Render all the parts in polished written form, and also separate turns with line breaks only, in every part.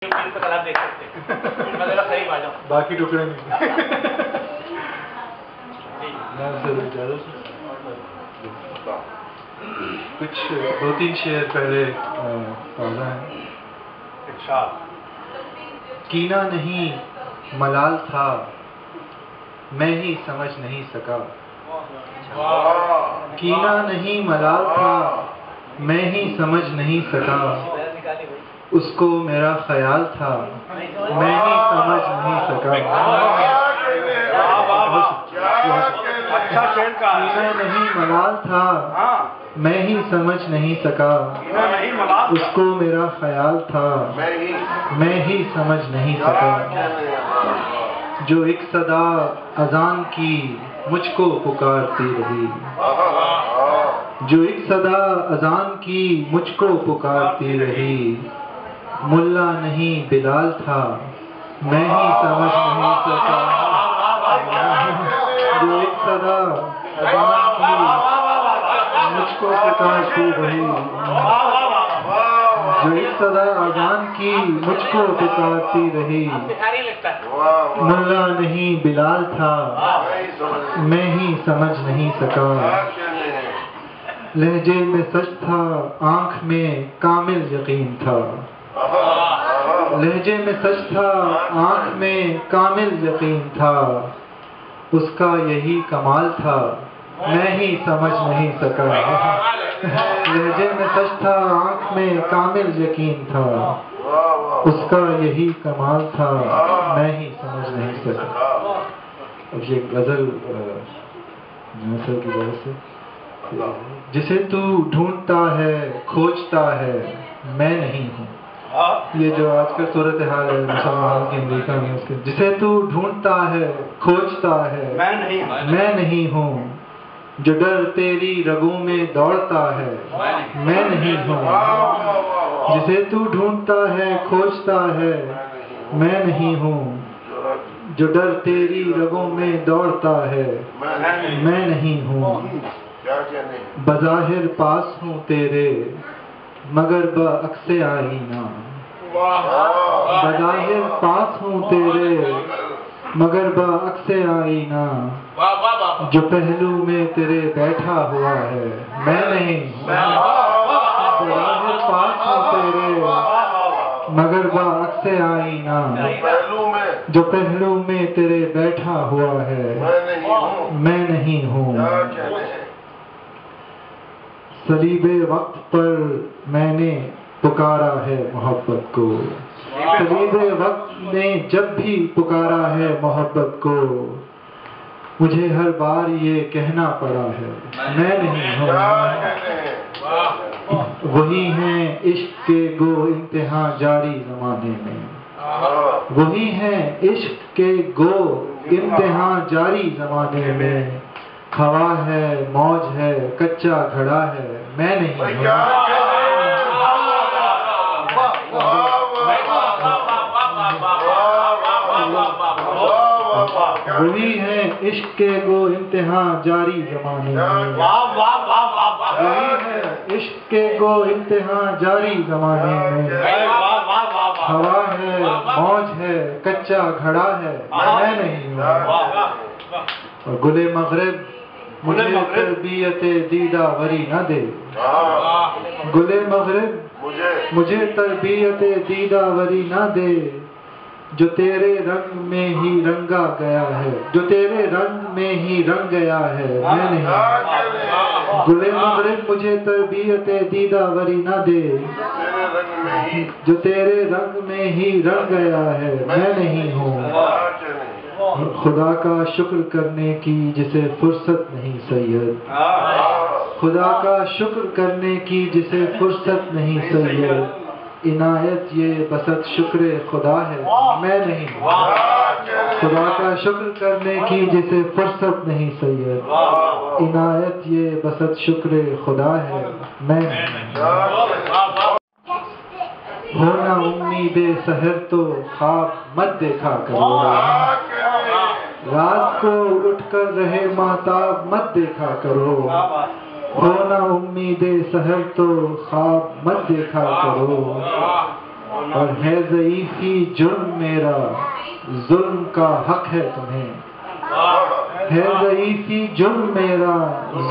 دیکھ سکتے صحیح بات
باقی ٹکڑے نہیں. کچھ 2-3 شعر پہلے تازہ ہیں. کینہ نہیں ملال تھا میں ہی سمجھ نہیں سکا. کینہ نہیں ملال تھا میں ہی سمجھ نہیں سکا. اس کو میرا خیال تھا میں ہی سمجھ نہیں سکا. کینہ نہیں ملال تھا میں ہی سمجھ نہیں سکا. اس کو میرا خیال تھا میں ہی سمجھ نہیں سکا. جو ایک صدا اذان کی مجھ کو پکارتی رہی. جو ایک صدا اذان کی مجھ کو پکارتی رہی. ملا نہیں بلال تھا میں ہی سمجھ نہیں سکا. جو ایک صدا اذان کی مجھ کو پکارتی رہی. جو ایک صدا اذان کی مجھ کو پکارتی رہی. ملا نہیں بلال تھا میں ہی سمجھ نہیں سکا. لہجے میں سچ تھا آنکھ میں کامل یقین تھا. لہجے میں سچ تھا آنکھ میں کامل یقین تھا. اس کا یہی کمال تھا میں ہی سمجھ نہیں سکا. لہجے میں سچ تھا آنکھ میں کامل یقین تھا. اس کا یہی کمال تھا میں ہی سمجھ نہیں سکا. اب یہ غزل سر کی وجہ سے. جسے تو ڈھونڈتا ہے کھوجتا ہے میں نہیں ہوں. یہ جو آج کل صورتحال ہے مسلمان کی امریکہ میں اس کے. جسے تو ڈھونڈتا ہے کھوجتا ہے میں نہیں ہوں. جو ڈر تیری رگوں میں دوڑتا ہے میں نہیں ہوں. جسے تو ڈھونڈتا ہے کھوجتا ہے میں نہیں ہوں. جو ڈر تیری رگوں میں دوڑتا ہے میں نہیں ہوں. بظاہر پاس ہوں تیرے مگر بعکس آئینہ. بظاہر پاس ہوں تیرے مگر بعکس آئینہ. جو پہلو میں تیرے بیٹھا ہوا ہے میں نہیں ہوں. بظاہر پاس ہوں تیرے مگر بعکس آئینہ. جو پہلو میں تیرے بیٹھا ہوا ہے میں نہیں ہوں. صلیب وقت پر میں نے پکارا ہے محبت کو. صلیب وقت نے جب بھی پکارا ہے محبت کو. مجھے ہر بار یہ کہنا پڑا ہے میں نہیں ہوں. وہی ہیں عشق کے گو امتحان جاری زمانے میں. وہی ہیں عشق کے گو امتحان جاری زمانے میں. ہوا ہے موج ہے کچا گھڑا ہے میں نہیں ہوں. وہی ہے عشق کے گو امتحان جاری زمانے میں. وہی ہے عشق کے گو امتحان جاری زمانے میں. ہوا ہے موج ہے کچا گھڑا ہے میں نہیں ہوں. گلے مغرب مجھے تربیت دیدہ وری نہ دے. گلے مغرب مجھے تربیت دیدہ وری نہ دے. جو تیرے رنگ میں ہی رنگا گیا ہے. جو تیرے رنگ میں ہی رنگ گیا ہے میں نہیں. گلے مغرب مجھے تربیت دیدہ وری نہ دے. جو تیرے رنگ میں ہی رنگ گیا ہے میں نہیں ہوں. خدا کا شکر کرنے کی جسے فرصت نہیں سید. خدا کا شکر کرنے کی جسے فرصت نہیں سید. عنایت یہ بسط شکر خدا ہے میں نہیں ہوں. خدا کا شکر کرنے کی جسے فرصت نہیں سید. عنایت یہ بسط شکر خدا ہے میں نہیں ہوں. ہونا امید سحر تو خواب مت دیکھا کرو. رات کو اٹھ کر رہے ماہتاب مت دیکھا کرو. ہونا امید سحر تو خواب مت دیکھا کرو. اور ہے ضعیفی جرم میرا ظلم کا حق ہے تمہیں ہے ضعیفی جرم میرا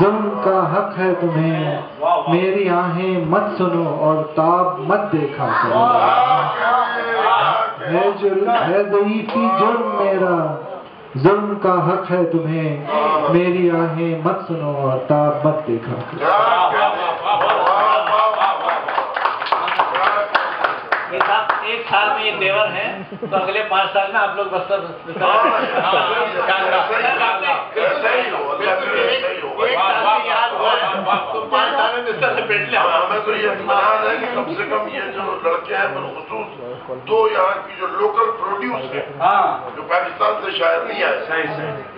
ظلم کا حق ہے تمہیں میری آہیں مت سنو اور تاب مت دیکھا کرو ہے ضعیفی جرم میرا ظلم کا حق ہے تمہیں میری آہیں مت سنو اور تاب مت دیکھا کرو
ایک سال میں یہ دیور ہیں تو اگلے 5 سال میں آپ لوگ بستر
ہمیں تو یہ اطمینان ہے کہ کم سے کم یہ جو لڑکے ہیں بالخصوص 2 یہاں کی جو لوکل پروڈیوس ہے جو پاکستان سے شاعر نہیں آئے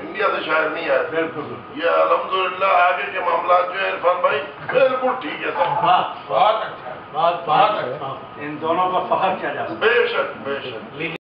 انڈیا سے شاعر نہیں آئے بالکل یہ الحمدللہ آگے کے معاملات جو ہے عرفان بھائی بالکل ٹھیک ہے سب
بہت اچھا بہت اچھا ان دونوں کا فخر کیا جا سکتا ہے
بے شک